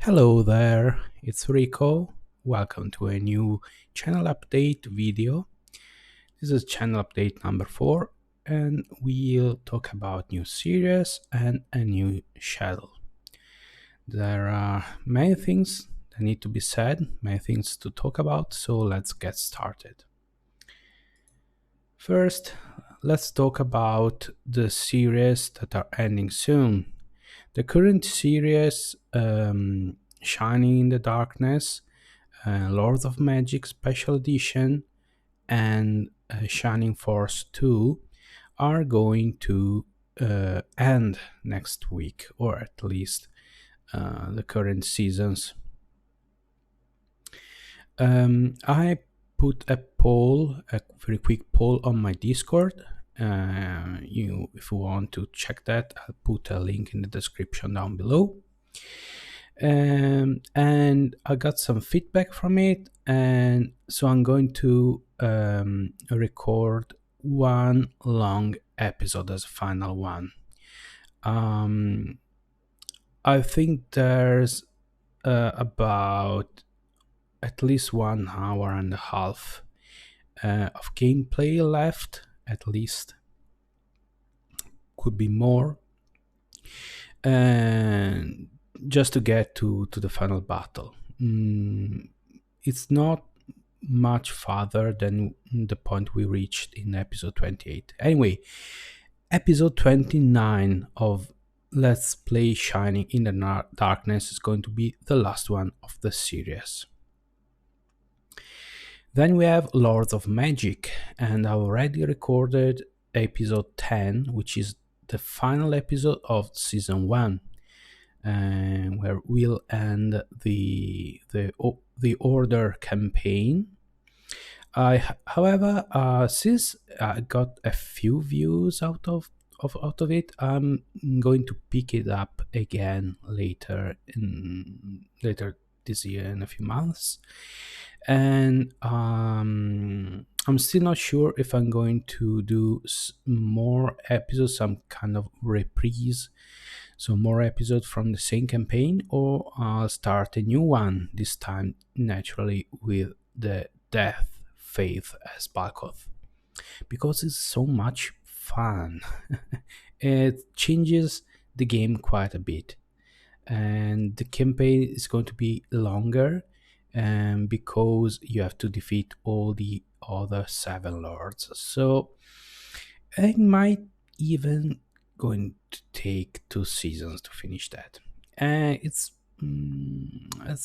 Hello there, it's Rico. Welcome to a new channel update video. This is channel update number 4, and we'll talk about new series and a new schedule. There are many things that need to be said, many things to talk about, so let's get started. First, let's talk about the series that are ending soon. The current series, Shining in the Darkness, Lords of Magic Special Edition, and Shining Force 2 are going to end next week, or at least the current seasons. I put a poll, a very quick poll on my Discord. If you want to check that, I'll put a link in the description down below. And I got some feedback from it, and so I'm going to record one long episode as a final one. I think there's about at least 1 hour and a half of gameplay left, at least. Could be more. And just to get to the final battle. It's not much farther than the point we reached in episode 28. Anyway, episode 29 of Let's Play Shining in the Darkness is going to be the last one of the series. Then we have Lords of Magic, and I already recorded episode 10, which is the final episode of season 1. Where we'll end the Order campaign. However, since I got a few views out of it, I'm going to pick it up again later this year, in a few months. And I'm still not sure if I'm going to do more episodes, some kind of reprise, so more episodes from the same campaign, or I'll start a new one, this time naturally with the Death Faith as Balkoth, because it's so much fun. It changes the game quite a bit, and the campaign is going to be longer, because you have to defeat all the other 7 lords. So it might even going to take 2 seasons to finish that. And it's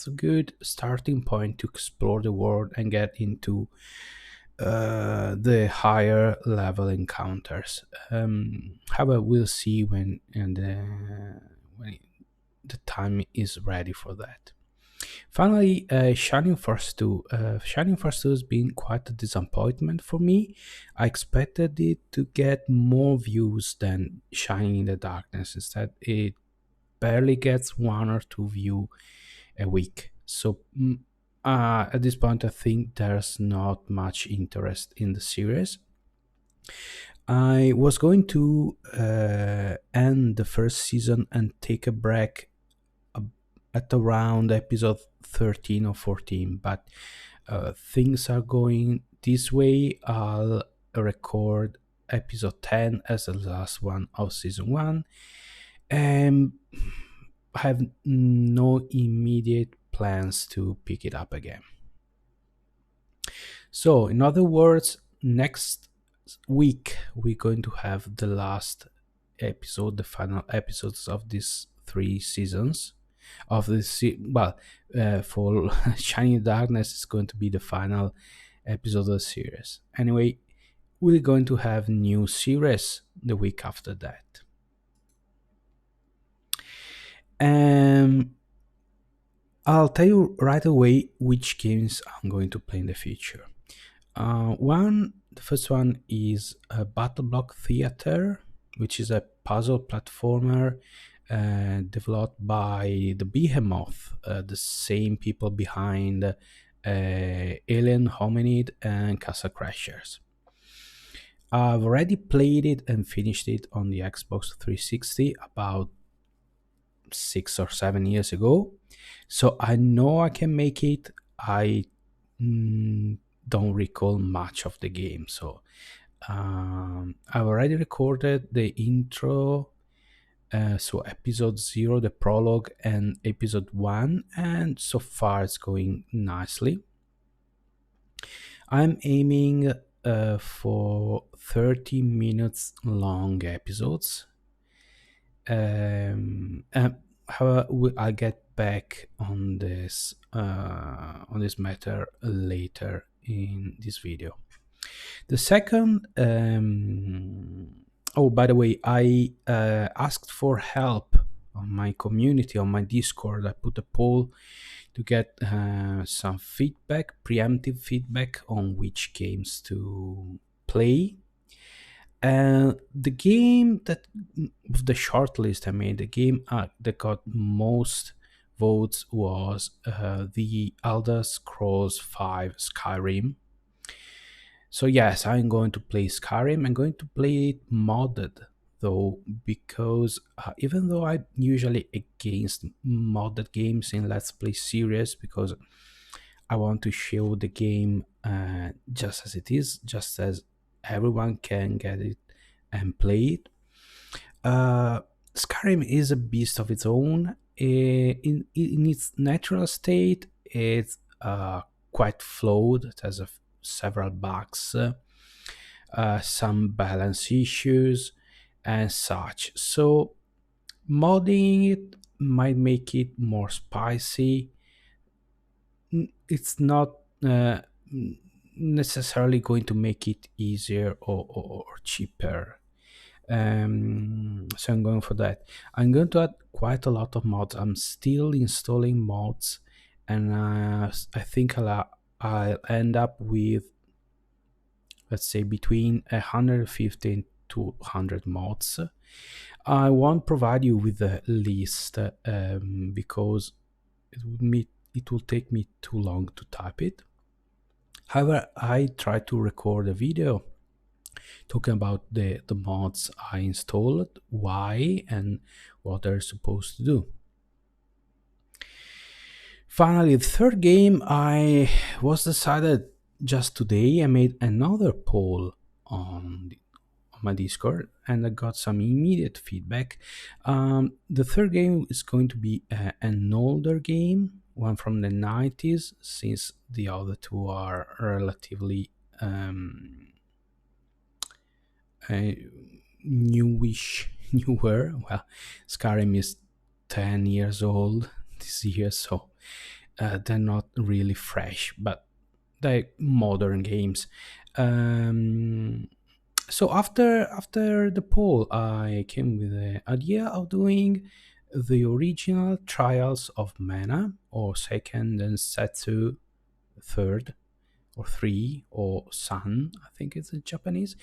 a good starting point to explore the world and get into the higher level encounters. However, we'll see when the time is ready for that. Finally, Shining Force 2. Shining Force 2 has been quite a disappointment for me. I expected it to get more views than Shining in the Darkness. Instead, it barely gets 1 or 2 views a week. So at this point, I think there's not much interest in the series. I was going to end the first season and take a break at around episode 13 or 14, but things are going this way. I'll record episode 10 as the last one of season 1, and I have no immediate plans to pick it up again. So in other words, next week we're going to have the last episode, the final episodes of these 3 seasons of this. For Shining Darkness, it's going to be the final episode of the series. Anyway, we're going to have new series the week after that. I'll tell you right away which games I'm going to play in the future. The first one is Battle Block Theater, which is a puzzle platformer developed by the Behemoth, the same people behind Alien Hominid and Castle Crashers. I've already played it and finished it on the Xbox 360 about 6 or 7 years ago. So I know I can make it. I don't recall much of the game. So I've already recorded the intro, so episode 0, the prologue, and episode 1, and so far it's going nicely. I'm aiming for 30 minutes long episodes. However, I'll get back on this matter later in this video. The second, oh, by the way, I asked for help on my community, on my Discord. I put a poll to get some feedback, preemptive feedback on which games to play. The game that, of the short list I made, the game that got most votes was the Elder Scrolls V Skyrim. So yes, I'm going to play Skyrim. I'm going to play it modded though, because even though I'm usually against modded games in Let's Play series, because I want to show the game just as it is, just as everyone can get it and play it. Skyrim is a beast of its own. In its natural state, it's quite flawed. It has several bugs, some balance issues, and such. So, modding it might make it more spicy. It's not necessarily going to make it easier or cheaper. So I'm going for that. I'm going to add quite a lot of mods. I'm still installing mods, and I think I'll end up with, let's say, between 150 and 200 mods. I won't provide you with a list because it will take me too long to type it. However, I try to record a video talking about the mods I installed, why, and what they're supposed to do. Finally, the third game I was decided just today. I made another poll on my Discord, and I got some immediate feedback. The third game is going to be an older game, one from the 90s, since the other two are relatively newish, newer. Well, Skyrim is 10 years old this year, so they're not really fresh, but they're modern games. So after the poll, I came with the idea of doing the original Trials of Mana, or second, and Setsu third, or three, or Sun, I think it's in Japanese.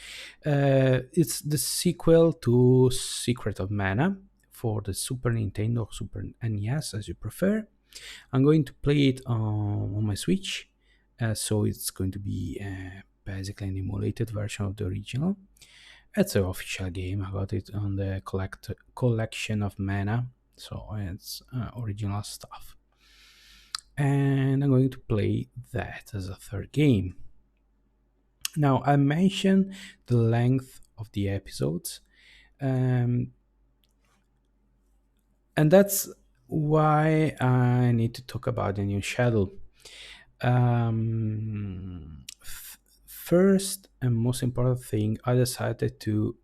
It's the sequel to Secret of Mana for the Super Nintendo, Super NES, as you prefer. I'm going to play it on my Switch, so it's going to be basically an emulated version of the original. It's an official game. I got it on the collection of Mana, so it's original stuff. And I'm going to play that as a third game. Now, I mentioned the length of the episodes, and that's why I need to talk about the new schedule. First and most important thing, I decided to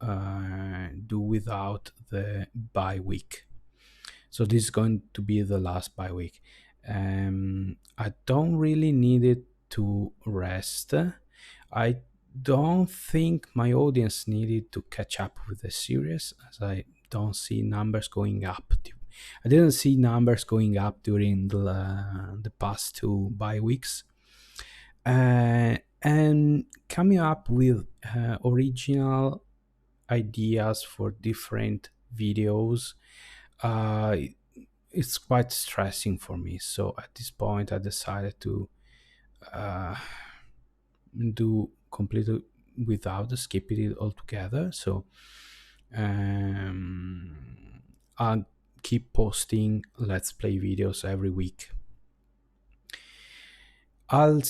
do without the bye week. So this is going to be the last bye week. I don't really need it to rest. I don't think my audience needed to catch up with the series, as I don't see numbers going up. I didn't see numbers going up during the past two bye weeks. And coming up with original ideas for different videos, it's quite stressing for me. So at this point, I decided to do completely without skipping it altogether. So I'll keep posting let's play videos every week. I'll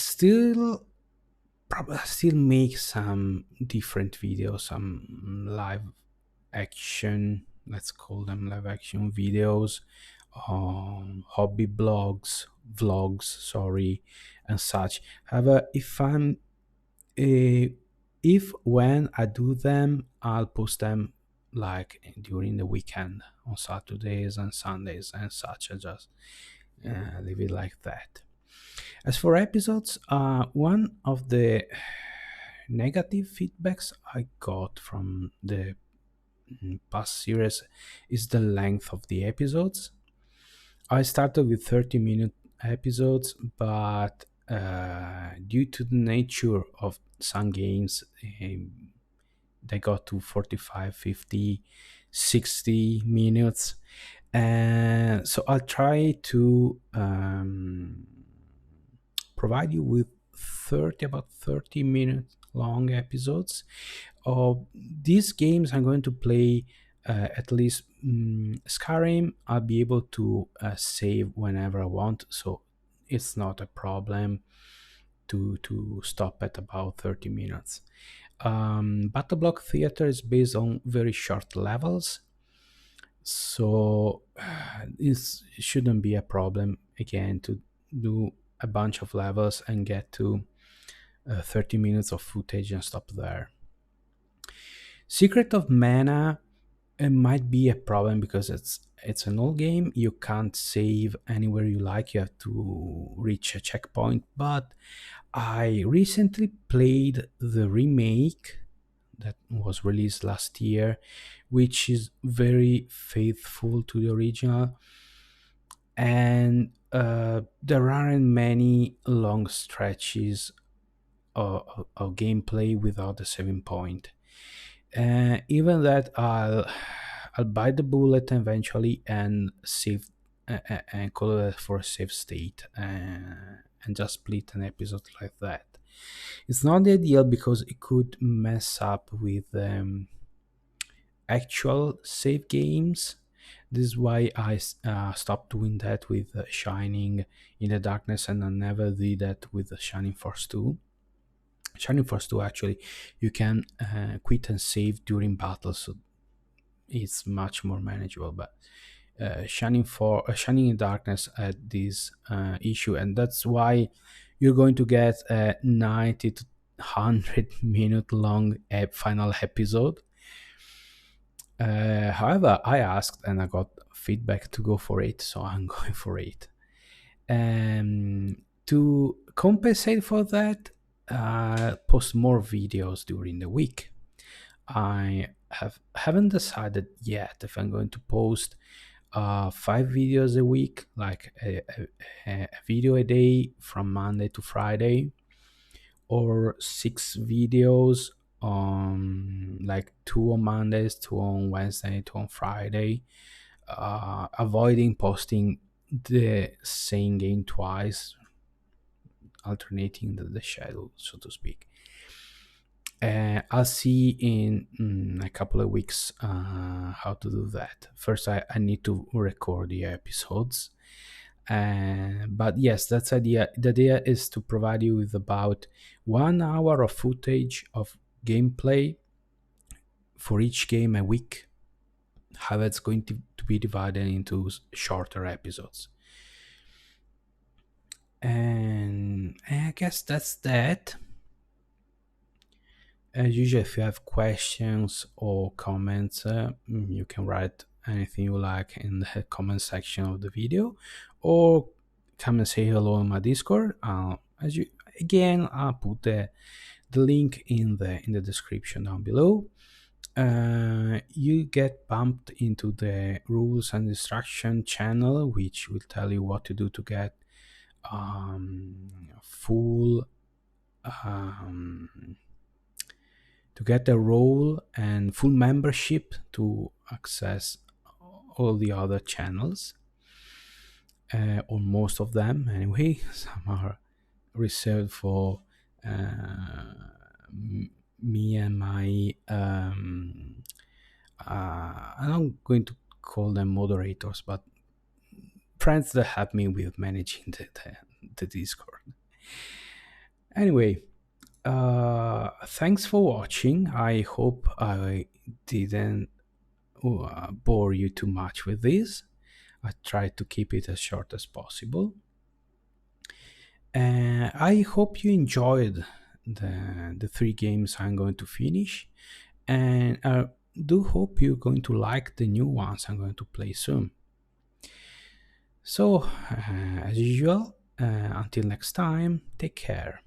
probably still make some different videos, some live action, let's call them live action videos, hobby blogs, vlogs, sorry, and such. However, uh, if when I do them, I'll post them like during the weekend on Saturdays and Sundays and such. I just leave it like that. As for episodes, one of the negative feedbacks I got from the past series is the length of the episodes. I started with 30-minute episodes, but due to the nature of some games, they got to 45, 50, 60 minutes. And so I'll try to provide you with about 30 minutes long episodes of these games. I'm going to play at least Skyrim. I'll be able to save whenever I want, so it's not a problem to stop at about 30 minutes. Battle Block Theater is based on very short levels, so this shouldn't be a problem again to do a bunch of levels and get to 30 minutes of footage and stop there. Secret of Mana, it might be a problem because it's an old game. You can't save anywhere you like. You have to reach a checkpoint. But I recently played the remake that was released last year, which is very faithful to the original, and there aren't many long stretches of gameplay without a saving point. Even that, I'll bite the bullet eventually and save and call it for a save state, and just split an episode like that. It's not ideal because it could mess up with actual save games. This is why I stopped doing that with Shining in the Darkness, and I never did that with Shining Force 2. Shining Force 2, actually, you can quit and save during battle, so it's much more manageable. But Shining in Darkness had this issue, and that's why you're going to get a 90 to 100-minute long final episode. However, I asked and I got feedback to go for it, so I'm going for it. To compensate for that, post more videos during the week. I haven't decided yet if I'm going to post 5 videos a week, like a video a day from Monday to Friday, or 6 videos on like 2 on Mondays, 2 on Wednesday, 2 on Friday, avoiding posting the same game twice, alternating the schedule, so to speak. I'll see in a couple of weeks how to do that. First, I need to record the episodes. But yes, that's idea. The idea is to provide you with about 1 hour of footage of gameplay for each game a week. How it's going to be divided into shorter episodes. And I guess that's that. As usual, if you have questions or comments, you can write anything you like in the comment section of the video, or come and say hello in my Discord. I'll put the link in the description down below. You get bumped into the rules and instruction channel, which will tell you what to do to get full to get a role and full membership to access all the other channels, or most of them anyway. Some are reserved for me and my I'm not going to call them moderators, but friends that help me with managing the Discord. Anyway, thanks for watching. I hope I didn't bore you too much with this. I tried to keep it as short as possible. I hope you enjoyed the three games I'm going to finish, and I do hope you're going to like the new ones I'm going to play soon. So, as usual, until next time, take care.